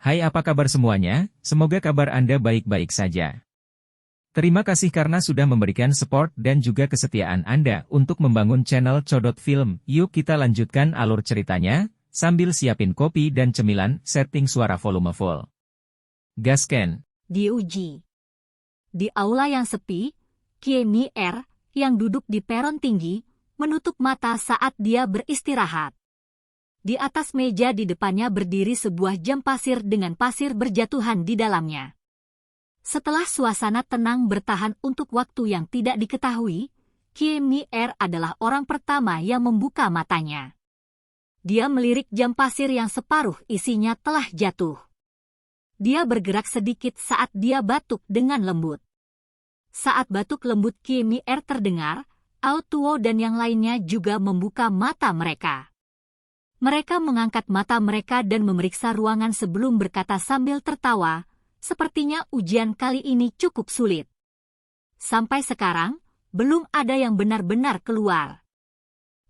Hai, apa kabar semuanya? Semoga kabar Anda baik-baik saja. Terima kasih karena sudah memberikan support dan juga kesetiaan Anda untuk membangun channel Codot Film. Yuk kita lanjutkan alur ceritanya, sambil siapin kopi dan cemilan, setting suara volume full. Gasken. Diuji. Di aula yang sepi, Kie Mi-er, yang duduk di peron tinggi, menutup mata saat dia beristirahat. Di atas meja di depannya berdiri sebuah jam pasir dengan pasir berjatuhan di dalamnya. Setelah suasana tenang bertahan untuk waktu yang tidak diketahui, Kie Mi-er adalah orang pertama yang membuka matanya. Dia melirik jam pasir yang separuh isinya telah jatuh. Dia bergerak sedikit saat dia batuk dengan lembut. Saat batuk lembut Kie Mi-er terdengar, Ao Tuo dan yang lainnya juga membuka mata mereka. Mereka mengangkat mata mereka dan memeriksa ruangan sebelum berkata sambil tertawa, sepertinya ujian kali ini cukup sulit. Sampai sekarang, belum ada yang benar-benar keluar.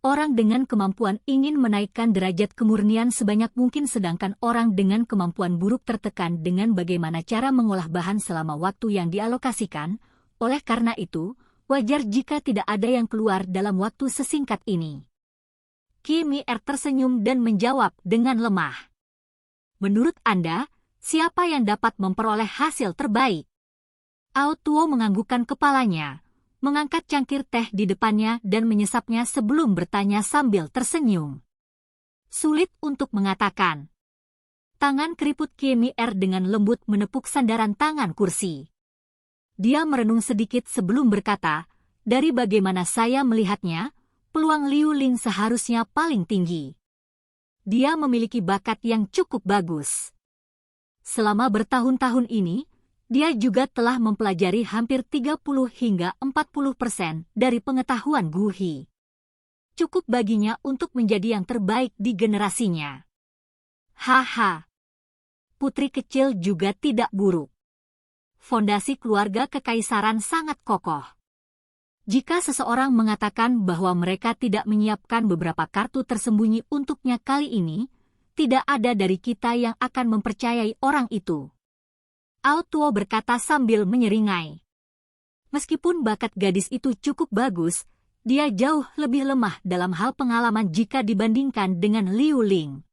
Orang dengan kemampuan ingin menaikkan derajat kemurnian sebanyak mungkin sedangkan orang dengan kemampuan buruk tertekan dengan bagaimana cara mengolah bahan selama waktu yang dialokasikan. Oleh karena itu, wajar jika tidak ada yang keluar dalam waktu sesingkat ini. Kie Mi-er tersenyum dan menjawab dengan lemah. Menurut Anda, siapa yang dapat memperoleh hasil terbaik? Ao Tuo menganggukkan kepalanya, mengangkat cangkir teh di depannya dan menyesapnya sebelum bertanya sambil tersenyum. Sulit untuk mengatakan. Tangan keriput Kie Mi-er dengan lembut menepuk sandaran tangan kursi. Dia merenung sedikit sebelum berkata, dari bagaimana saya melihatnya, peluang Liu Ling seharusnya paling tinggi. Dia memiliki bakat yang cukup bagus. Selama bertahun-tahun ini, dia juga telah mempelajari hampir 30 hingga 40% dari pengetahuan Gu Hi. Cukup baginya untuk menjadi yang terbaik di generasinya. Haha. Putri kecil juga tidak buruk. Fondasi keluarga kekaisaran sangat kokoh. Jika seseorang mengatakan bahwa mereka tidak menyiapkan beberapa kartu tersembunyi untuknya kali ini, tidak ada dari kita yang akan mempercayai orang itu. Ao Tuo berkata sambil menyeringai. Meskipun bakat gadis itu cukup bagus, dia jauh lebih lemah dalam hal pengalaman jika dibandingkan dengan Liu Ling.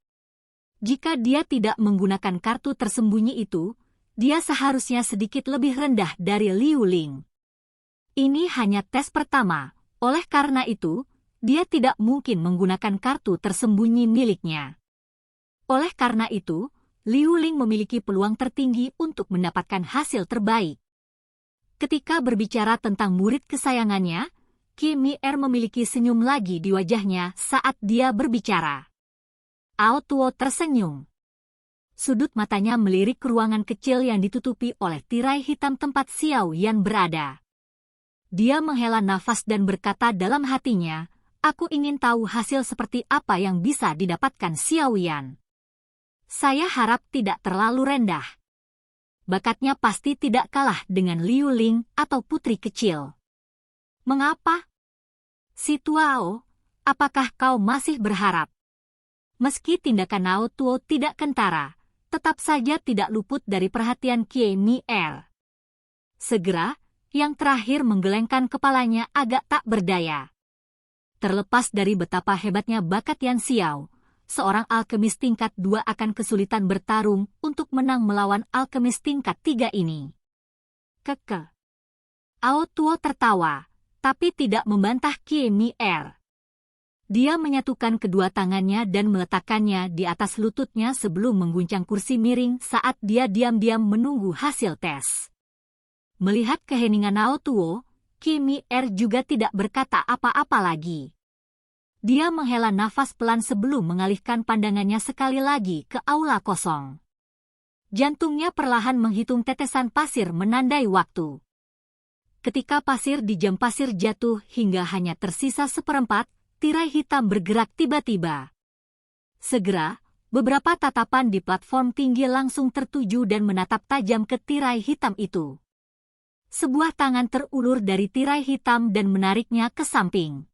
Jika dia tidak menggunakan kartu tersembunyi itu, dia seharusnya sedikit lebih rendah dari Liu Ling. Ini hanya tes pertama, oleh karena itu, dia tidak mungkin menggunakan kartu tersembunyi miliknya. Oleh karena itu, Liu Ling memiliki peluang tertinggi untuk mendapatkan hasil terbaik. Ketika berbicara tentang murid kesayangannya, Kie Mi-er memiliki senyum lagi di wajahnya saat dia berbicara. Ao Tuo tersenyum. Sudut matanya melirik ke ruangan kecil yang ditutupi oleh tirai hitam tempat Xiao Yan berada. Dia menghela nafas dan berkata dalam hatinya, aku ingin tahu hasil seperti apa yang bisa didapatkan Xiao Yan. Saya harap tidak terlalu rendah. Bakatnya pasti tidak kalah dengan Liu Ling atau putri kecil. Mengapa? Si Tuao, apakah kau masih berharap? Meski tindakan Ao Tuo tidak kentara, tetap saja tidak luput dari perhatian Kie Mi-er. Segera, yang terakhir menggelengkan kepalanya agak tak berdaya. Terlepas dari betapa hebatnya bakat Yan Xiao, seorang alkemis tingkat 2 akan kesulitan bertarung untuk menang melawan alkemis tingkat 3 ini. Keke. Ao Tuo tertawa, tapi tidak membantah Kie Mi-er. Dia menyatukan kedua tangannya dan meletakkannya di atas lututnya sebelum mengguncang kursi miring saat dia diam-diam menunggu hasil tes. Melihat keheningan Ao Tuo, Kie Mi-er juga tidak berkata apa-apa lagi. Dia menghela nafas pelan sebelum mengalihkan pandangannya sekali lagi ke aula kosong. Jantungnya perlahan menghitung tetesan pasir menandai waktu. Ketika pasir di jam pasir jatuh hingga hanya tersisa seperempat, tirai hitam bergerak tiba-tiba. Segera, beberapa tatapan di platform tinggi langsung tertuju dan menatap tajam ke tirai hitam itu. Sebuah tangan terulur dari tirai hitam dan menariknya ke samping.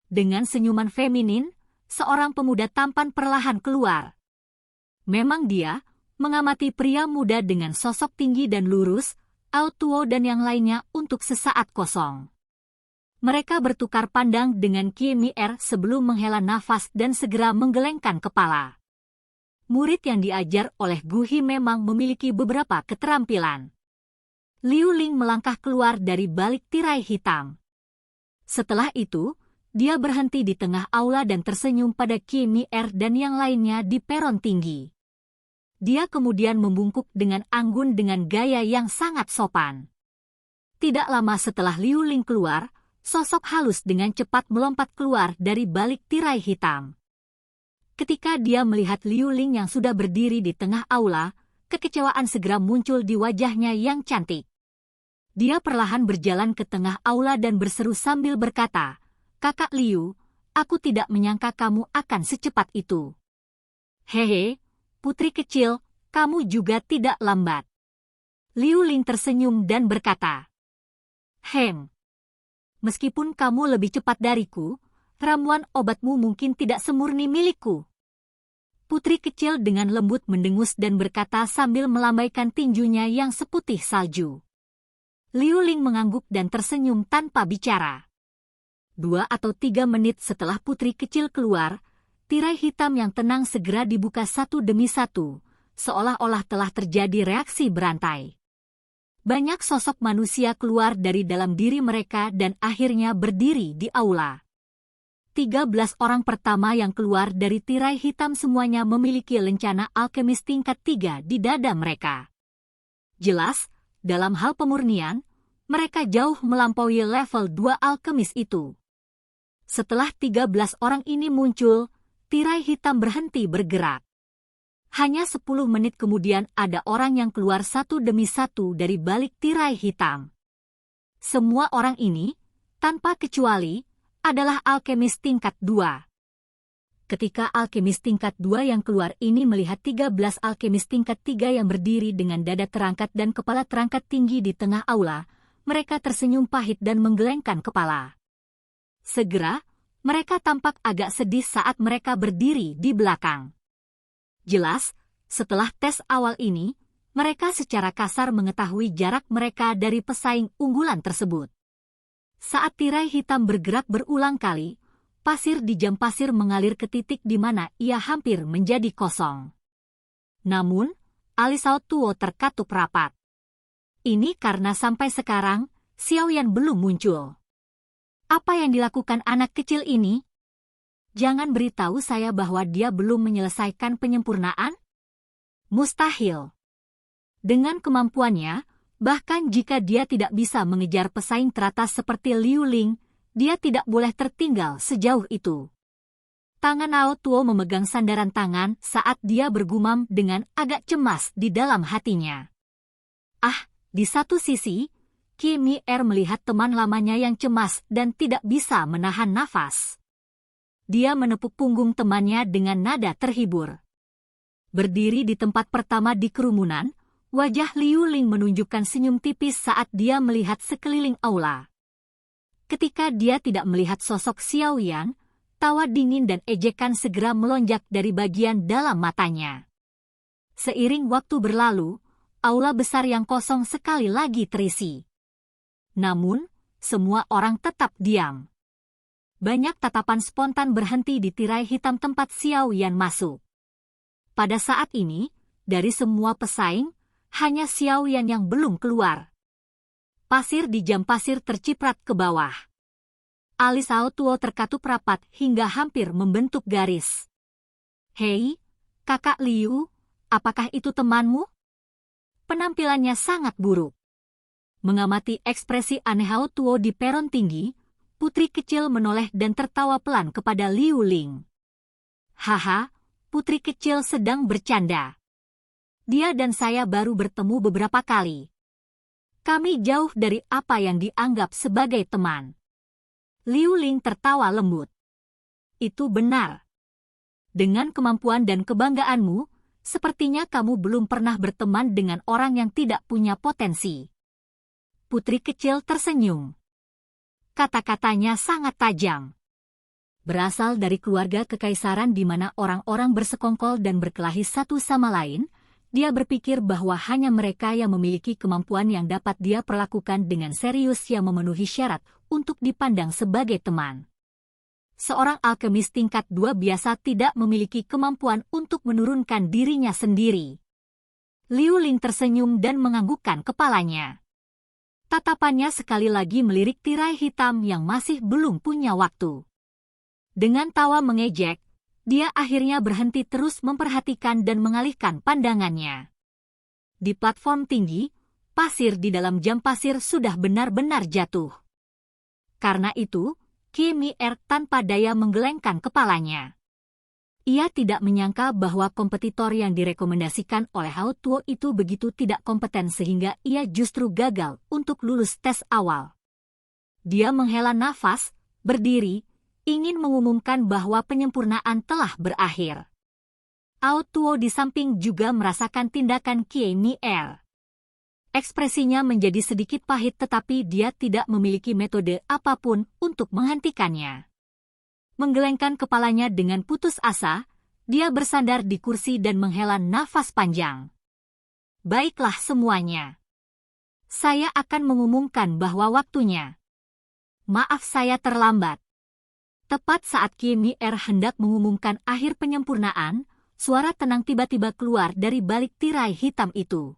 Dengan senyuman feminin, seorang pemuda tampan perlahan keluar. Memang dia, mengamati pria muda dengan sosok tinggi dan lurus, Ao Tuo dan yang lainnya untuk sesaat kosong. Mereka bertukar pandang dengan Kie Mier sebelum menghela nafas dan segera menggelengkan kepala. Murid yang diajar oleh Gu Hi memang memiliki beberapa keterampilan. Liu Ling melangkah keluar dari balik tirai hitam. Setelah itu, dia berhenti di tengah aula dan tersenyum pada Kie Mier dan yang lainnya di peron tinggi. Dia kemudian membungkuk dengan anggun dengan gaya yang sangat sopan. Tidak lama setelah Liu Ling keluar, sosok halus dengan cepat melompat keluar dari balik tirai hitam. Ketika dia melihat Liu Ling yang sudah berdiri di tengah aula, kekecewaan segera muncul di wajahnya yang cantik. Dia perlahan berjalan ke tengah aula dan berseru sambil berkata, "Kakak Liu, aku tidak menyangka kamu akan secepat itu." "Hehe, putri kecil, kamu juga tidak lambat." Liu Ling tersenyum dan berkata, "Meskipun kamu lebih cepat dariku, ramuan obatmu mungkin tidak semurni milikku." Putri kecil dengan lembut mendengus dan berkata sambil melambaikan tinjunya yang seputih salju. Liu Ling mengangguk dan tersenyum tanpa bicara. 2 atau 3 menit setelah putri kecil keluar, tirai hitam yang tenang segera dibuka satu demi satu, seolah-olah telah terjadi reaksi berantai. Banyak sosok manusia keluar dari dalam diri mereka dan akhirnya berdiri di aula. 13 orang pertama yang keluar dari tirai hitam semuanya memiliki lencana alkemis tingkat 3 di dada mereka. Jelas, dalam hal pemurnian, mereka jauh melampaui level 2 alkemis itu. Setelah 13 orang ini muncul, tirai hitam berhenti bergerak. Hanya 10 menit kemudian ada orang yang keluar satu demi satu dari balik tirai hitam. Semua orang ini, tanpa kecuali, adalah alkemis tingkat 2. Ketika alkemis tingkat 2 yang keluar ini melihat 13 alkemis tingkat 3 yang berdiri dengan dada terangkat dan kepala terangkat tinggi di tengah aula, mereka tersenyum pahit dan menggelengkan kepala. Segera, mereka tampak agak sedih saat mereka berdiri di belakang. Jelas, setelah tes awal ini, mereka secara kasar mengetahui jarak mereka dari pesaing unggulan tersebut. Saat tirai hitam bergerak berulang kali, pasir di jam pasir mengalir ke titik di mana ia hampir menjadi kosong. Namun, alis Ao Tuo terkatup rapat. Ini karena sampai sekarang, Xiaoyan belum muncul. Apa yang dilakukan anak kecil ini? Jangan beritahu saya bahwa dia belum menyelesaikan penyempurnaan? Mustahil. Dengan kemampuannya, bahkan jika dia tidak bisa mengejar pesaing teratas seperti Liu Ling, dia tidak boleh tertinggal sejauh itu. Tangan Ao Tuo memegang sandaran tangan saat dia bergumam dengan agak cemas di dalam hatinya. Di satu sisi, Kie Mier melihat teman lamanya yang cemas dan tidak bisa menahan nafas. Dia menepuk punggung temannya dengan nada terhibur. Berdiri di tempat pertama di kerumunan, wajah Liu Ling menunjukkan senyum tipis saat dia melihat sekeliling aula. Ketika dia tidak melihat sosok Xiaoyan, tawa dingin dan ejekan segera melonjak dari bagian dalam matanya. Seiring waktu berlalu, aula besar yang kosong sekali lagi terisi. Namun, semua orang tetap diam. Banyak tatapan spontan berhenti di tirai hitam tempat Xiaoyan masuk. Pada saat ini, dari semua pesaing, hanya Xiaoyan yang belum keluar. Pasir di jam pasir terciprat ke bawah. Alis Ao Tuo terkatup rapat hingga hampir membentuk garis. "Hei, kakak Liu, apakah itu temanmu?" Penampilannya sangat buruk. Mengamati ekspresi aneh Ao Tuo di peron tinggi, putri kecil menoleh dan tertawa pelan kepada Liu Ling. "Haha, putri kecil sedang bercanda. Dia dan saya baru bertemu beberapa kali. Kami jauh dari apa yang dianggap sebagai teman." Liu Ling tertawa lembut. "Itu benar. Dengan kemampuan dan kebanggaanmu, sepertinya kamu belum pernah berteman dengan orang yang tidak punya potensi." Putri kecil tersenyum. Kata-katanya sangat tajam. Berasal dari keluarga kekaisaran di mana orang-orang bersekongkol dan berkelahi satu sama lain, dia berpikir bahwa hanya mereka yang memiliki kemampuan yang dapat dia perlakukan dengan serius yang memenuhi syarat untuk dipandang sebagai teman. Seorang alkemis tingkat 2 biasa tidak memiliki kemampuan untuk menurunkan dirinya sendiri. Liu Ling tersenyum dan menganggukkan kepalanya. Tatapannya sekali lagi melirik tirai hitam yang masih belum punya waktu. Dengan tawa mengejek, dia akhirnya berhenti terus memperhatikan dan mengalihkan pandangannya. Di platform tinggi, pasir di dalam jam pasir sudah benar-benar jatuh. Karena itu, Qie Mi-er tanpa daya menggelengkan kepalanya. Ia tidak menyangka bahwa kompetitor yang direkomendasikan oleh Hao Tuo itu begitu tidak kompeten sehingga ia justru gagal untuk lulus tes awal. Dia menghela nafas, berdiri, ingin mengumumkan bahwa penyempurnaan telah berakhir. Hao Tuo di samping juga merasakan tindakan Qie Mi-er. Ekspresinya menjadi sedikit pahit tetapi dia tidak memiliki metode apapun untuk menghentikannya. Menggelengkan kepalanya dengan putus asa, dia bersandar di kursi dan menghela nafas panjang. Baiklah semuanya. Saya akan mengumumkan bahwa waktunya. Maaf saya terlambat. Tepat saat Qie Mi-er hendak mengumumkan akhir penyempurnaan, suara tenang tiba-tiba keluar dari balik tirai hitam itu.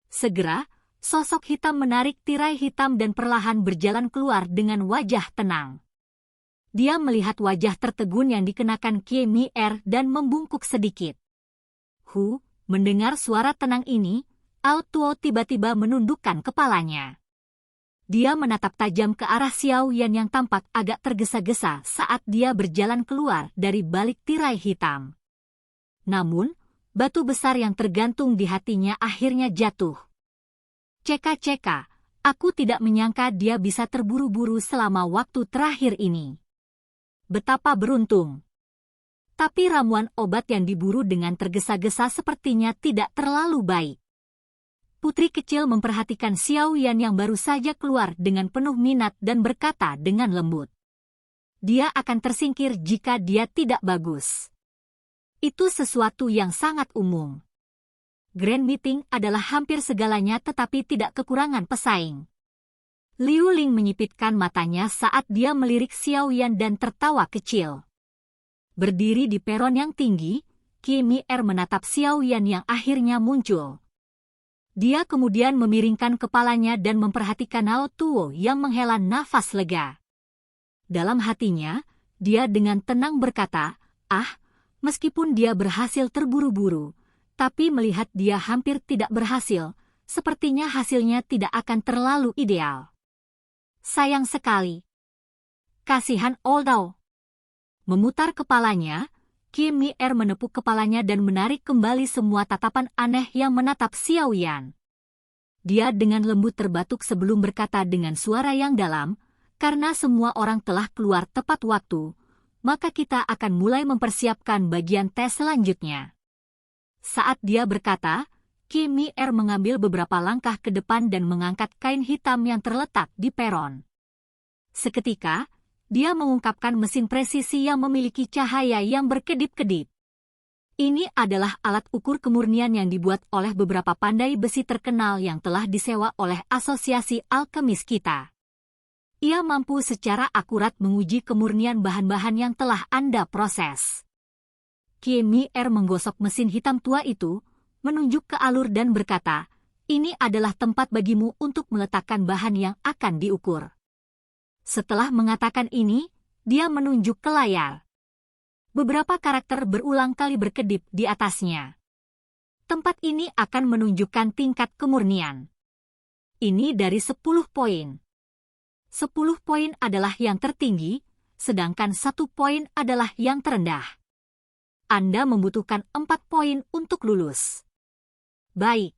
Segera, sosok hitam menarik tirai hitam dan perlahan berjalan keluar dengan wajah tenang. Dia melihat wajah tertegun yang dikenakan Qie Mi-er dan membungkuk sedikit. Mendengar suara tenang ini, Hao Tuo tiba-tiba menundukkan kepalanya. Dia menatap tajam ke arah Xiao Yan yang tampak agak tergesa-gesa saat dia berjalan keluar dari balik tirai hitam. Namun, batu besar yang tergantung di hatinya akhirnya jatuh. Ceka-ceka, aku tidak menyangka dia bisa terburu-buru selama waktu terakhir ini. Betapa beruntung. Tapi ramuan obat yang diburu dengan tergesa-gesa sepertinya tidak terlalu baik. Putri kecil memperhatikan Xiao Yan yang baru saja keluar dengan penuh minat dan berkata dengan lembut. Dia akan tersingkir jika dia tidak bagus. Itu sesuatu yang sangat umum. Grand Meeting adalah hampir segalanya tetapi tidak kekurangan pesaing. Liu Ling menyipitkan matanya saat dia melirik Xiao Yan dan tertawa kecil. Berdiri di peron yang tinggi, Qie Mi-er menatap Xiao Yan yang akhirnya muncul. Dia kemudian memiringkan kepalanya dan memperhatikan Hao Tuo yang menghela nafas lega. Dalam hatinya, dia dengan tenang berkata, meskipun dia berhasil terburu-buru, tapi melihat dia hampir tidak berhasil, sepertinya hasilnya tidak akan terlalu ideal. Sayang sekali. Kasihan Oldao. Memutar kepalanya, Qie Mi-er menepuk kepalanya dan menarik kembali semua tatapan aneh yang menatap Xiao Yan. Dia dengan lembut terbatuk sebelum berkata dengan suara yang dalam, karena semua orang telah keluar tepat waktu, maka kita akan mulai mempersiapkan bagian tes selanjutnya. Saat dia berkata, Qie Mi-er mengambil beberapa langkah ke depan dan mengangkat kain hitam yang terletak di peron. Seketika, dia mengungkapkan mesin presisi yang memiliki cahaya yang berkedip-kedip. Ini adalah alat ukur kemurnian yang dibuat oleh beberapa pandai besi terkenal yang telah disewa oleh asosiasi alkemis kita. Ia mampu secara akurat menguji kemurnian bahan-bahan yang telah Anda proses. Qie Mi-er menggosok mesin hitam tua itu, menunjuk ke alur dan berkata, ini adalah tempat bagimu untuk meletakkan bahan yang akan diukur. Setelah mengatakan ini, dia menunjuk ke layar. Beberapa karakter berulang kali berkedip di atasnya. Tempat ini akan menunjukkan tingkat kemurnian. Ini dari 10 poin. 10 poin adalah yang tertinggi, sedangkan 1 poin adalah yang terendah. Anda membutuhkan 4 poin untuk lulus. Baik.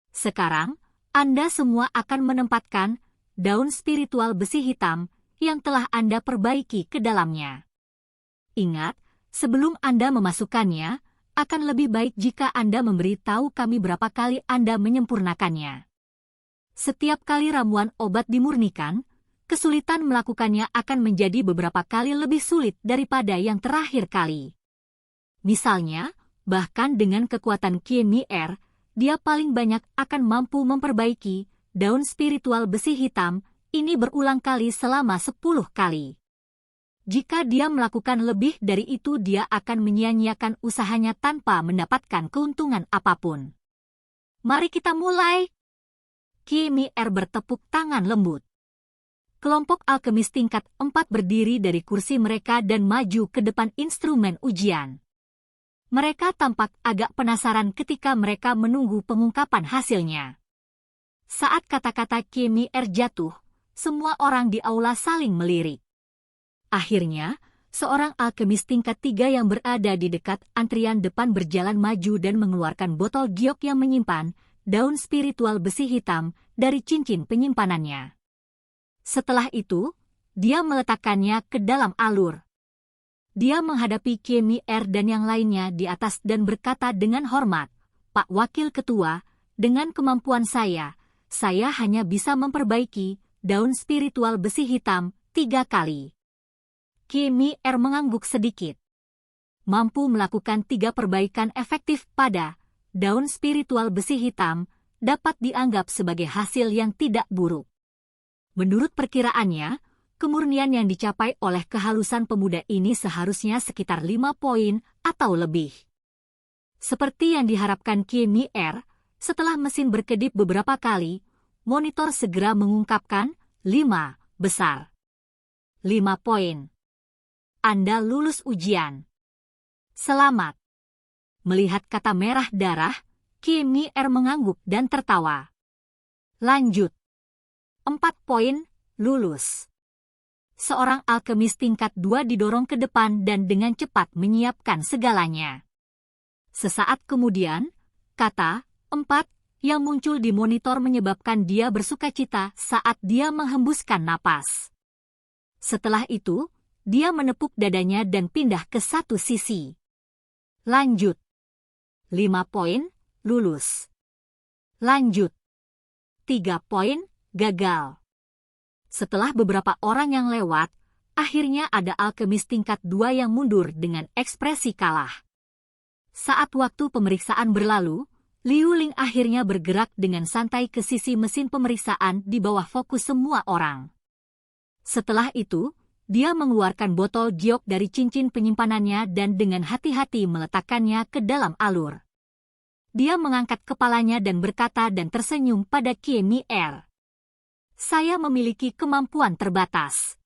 Sekarang, Anda semua akan menempatkan daun spiritual besi hitam yang telah Anda perbaiki ke dalamnya. Ingat, sebelum Anda memasukkannya, akan lebih baik jika Anda memberitahu kami berapa kali Anda menyempurnakannya. Setiap kali ramuan obat dimurnikan, kesulitan melakukannya akan menjadi beberapa kali lebih sulit daripada yang terakhir kali. Misalnya, Bahkan dengan kekuatan Kie Mi-er, dia paling banyak akan mampu memperbaiki daun spiritual besi hitam ini berulang kali selama 10 kali. Jika dia melakukan lebih dari itu, dia akan menyia-nyiakan usahanya tanpa mendapatkan keuntungan apapun. Mari kita mulai. Kie Mi-er bertepuk tangan lembut. Kelompok alkemis tingkat 4 berdiri dari kursi mereka dan maju ke depan instrumen ujian. Mereka tampak agak penasaran ketika mereka menunggu pengungkapan hasilnya. Saat kata-kata Kie Mi-er jatuh, semua orang di aula saling melirik. Akhirnya, seorang alkemis tingkat 3 yang berada di dekat antrian depan berjalan maju dan mengeluarkan botol giok yang menyimpan daun spiritual besi hitam dari cincin penyimpanannya. Setelah itu, dia meletakkannya ke dalam alur. Dia menghadapi Kie Mi-er dan yang lainnya di atas dan berkata dengan hormat, "Pak Wakil Ketua, dengan kemampuan saya hanya bisa memperbaiki daun spiritual besi hitam 3 kali." Kie Mi-er mengangguk sedikit. Mampu melakukan 3 perbaikan efektif pada daun spiritual besi hitam dapat dianggap sebagai hasil yang tidak buruk. Menurut perkiraannya, kemurnian yang dicapai oleh kehalusan pemuda ini seharusnya sekitar 5 poin atau lebih. Seperti yang diharapkan Kie Mi-er, setelah mesin berkedip beberapa kali, monitor segera mengungkapkan 5 besar. 5 poin. Anda lulus ujian. Selamat. Melihat kata merah darah, Kie Mi-er mengangguk dan tertawa. Lanjut. 4 poin, lulus. Seorang alkemis tingkat 2 didorong ke depan dan dengan cepat menyiapkan segalanya. Sesaat kemudian, kata 4 yang muncul di monitor menyebabkan dia bersukacita saat dia menghembuskan napas. Setelah itu, dia menepuk dadanya dan pindah ke satu sisi. Lanjut. 5 poin, lulus. Lanjut. 3 poin, gagal. Setelah beberapa orang yang lewat, akhirnya ada alkemis tingkat 2 yang mundur dengan ekspresi kalah. Saat waktu pemeriksaan berlalu, Liu Ling akhirnya bergerak dengan santai ke sisi mesin pemeriksaan di bawah fokus semua orang. Setelah itu, dia mengeluarkan botol giok dari cincin penyimpanannya dan dengan hati-hati meletakkannya ke dalam alur. Dia mengangkat kepalanya dan berkata dan tersenyum pada Kie Mi-er. Saya memiliki kemampuan terbatas.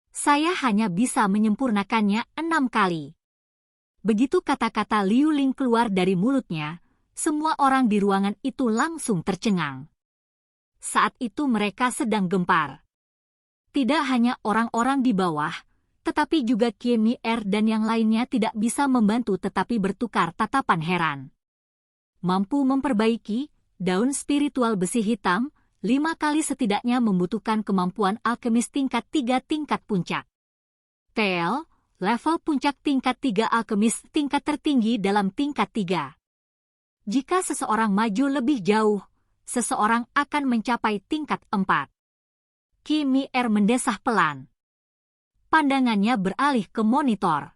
Saya hanya bisa menyempurnakannya 6 kali. Begitu kata-kata Liu Ling keluar dari mulutnya, semua orang di ruangan itu langsung tercengang. Saat itu mereka sedang gempar. Tidak hanya orang-orang di bawah, tetapi juga Kie Mi-er dan yang lainnya tidak bisa membantu tetapi bertukar tatapan heran. Mampu memperbaiki daun spiritual besi hitam 5 kali setidaknya membutuhkan kemampuan alkemis tingkat 3 tingkat puncak. TL, level puncak tingkat 3 alkemis tingkat tertinggi dalam tingkat 3. Jika seseorang maju lebih jauh, seseorang akan mencapai tingkat 4. Kie Mi-er mendesah pelan. Pandangannya beralih ke monitor.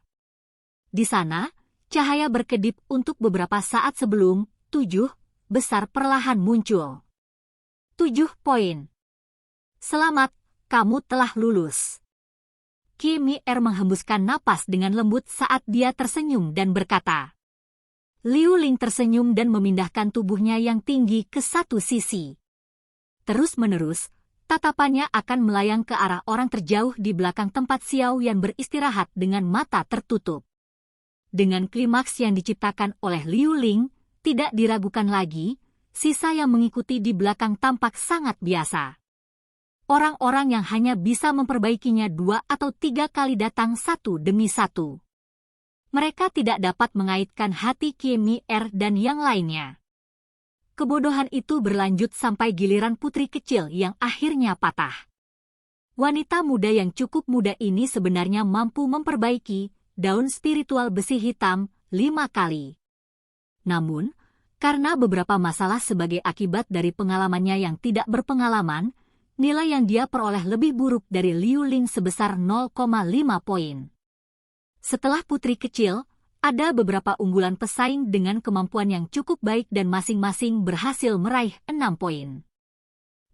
Di sana, cahaya berkedip untuk beberapa saat sebelum 7 besar perlahan muncul. 7 poin. Selamat, kamu telah lulus. Kie Mi-er menghembuskan napas dengan lembut saat dia tersenyum dan berkata. Liu Ling tersenyum dan memindahkan tubuhnya yang tinggi ke satu sisi. Terus-menerus, tatapannya akan melayang ke arah orang terjauh di belakang tempat Xiao Yan beristirahat dengan mata tertutup. Dengan klimaks yang diciptakan oleh Liu Ling, tidak diragukan lagi, sisa yang mengikuti di belakang tampak sangat biasa. Orang-orang yang hanya bisa memperbaikinya 2 atau 3 kali datang satu demi satu. Mereka tidak dapat mengaitkan hati Kie Mi-er dan yang lainnya. Kebodohan itu berlanjut sampai giliran putri kecil yang akhirnya patah. Wanita muda yang cukup muda ini sebenarnya mampu memperbaiki daun spiritual besi hitam 5 kali. Namun, karena beberapa masalah sebagai akibat dari pengalamannya yang tidak berpengalaman, nilai yang dia peroleh lebih buruk dari Liu Ling sebesar 0,5 poin. Setelah putri kecil, Ada beberapa unggulan pesaing dengan kemampuan yang cukup baik dan masing-masing berhasil meraih 6 poin.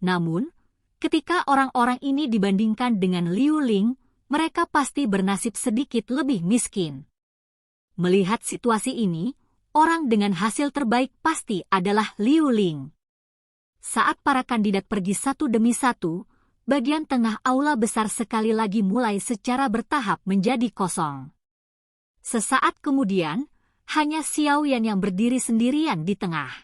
Namun, ketika orang-orang ini dibandingkan dengan Liu Ling, mereka pasti bernasib sedikit lebih miskin. Melihat situasi ini, orang dengan hasil terbaik pasti adalah Liu Ling. Saat para kandidat pergi satu demi satu, bagian tengah aula besar sekali lagi mulai secara bertahap menjadi kosong. Sesaat kemudian, hanya Xiao Yan yang berdiri sendirian di tengah.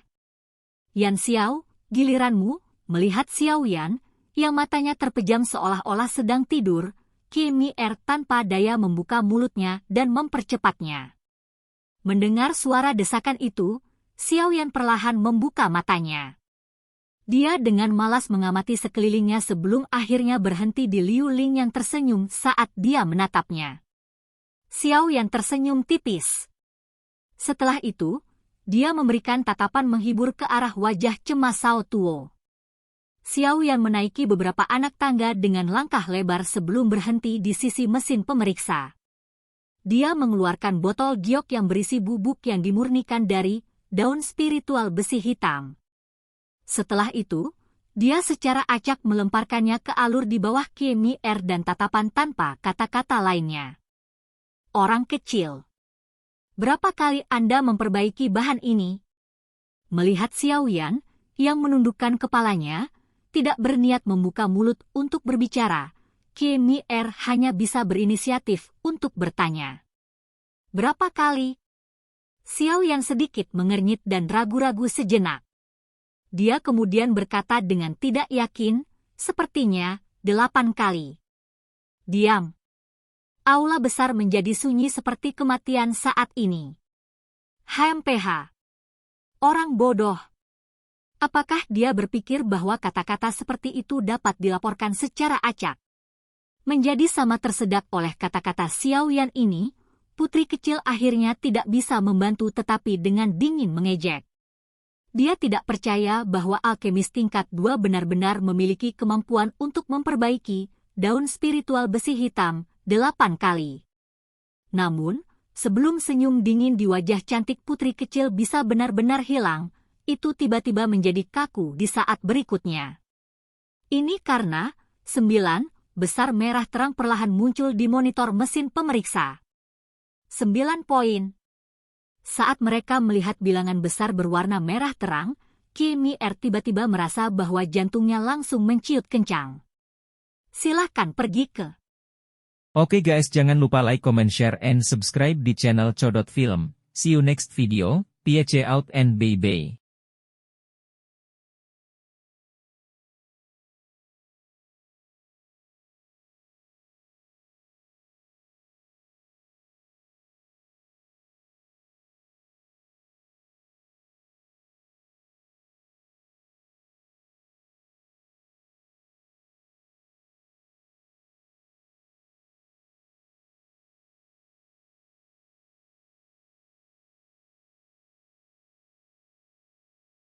Yan Xiao, giliranmu. Melihat Xiao Yan, yang matanya terpejam seolah-olah sedang tidur, Qie Mi'er tanpa daya membuka mulutnya dan mempercepatnya. Mendengar suara desakan itu, Xiao Yan perlahan membuka matanya. Dia dengan malas mengamati sekelilingnya sebelum akhirnya berhenti di Liu Ling yang tersenyum saat dia menatapnya. Xiao Yan tersenyum tipis. Setelah itu, dia memberikan tatapan menghibur ke arah wajah cemas Sao Tuo. Xiao Yan menaiki beberapa anak tangga dengan langkah lebar sebelum berhenti di sisi mesin pemeriksa. Dia mengeluarkan botol giok yang berisi bubuk yang dimurnikan dari daun spiritual besi hitam. Setelah itu, dia secara acak melemparkannya ke alur di bawah Qie Mi'er dan tatapan tanpa kata-kata lainnya. Orang kecil. Berapa kali Anda memperbaiki bahan ini? Melihat Xiao Yan, yang menundukkan kepalanya, tidak berniat membuka mulut untuk berbicara, Qie Mi'er hanya bisa berinisiatif untuk bertanya. Berapa kali? Xiao Yan sedikit mengernyit dan ragu-ragu sejenak. Dia kemudian berkata dengan tidak yakin, sepertinya 8 kali. Diam. Aula besar menjadi sunyi seperti kematian saat ini. HMPH. Orang bodoh. Apakah dia berpikir bahwa kata-kata seperti itu dapat dilaporkan secara acak? Menjadi sama tersedak oleh kata-kata Xiao Yan ini, putri kecil akhirnya tidak bisa membantu tetapi dengan dingin mengejek. Dia tidak percaya bahwa alkemis tingkat 2 benar-benar memiliki kemampuan untuk memperbaiki daun spiritual besi hitam 8 kali. Namun, sebelum senyum dingin di wajah cantik putri kecil bisa benar-benar hilang, itu tiba-tiba menjadi kaku di saat berikutnya. Ini karena 9 besar merah terang perlahan muncul di monitor mesin pemeriksa. 9 poin. Saat mereka melihat bilangan besar berwarna merah terang, Qie Mi'er tiba-tiba merasa bahwa jantungnya langsung menciut kencang. Silahkan pergi ke. Oke guys, jangan lupa like, comment, share, and subscribe di channel Codot Film. See you next video. Peace out and bye-bye.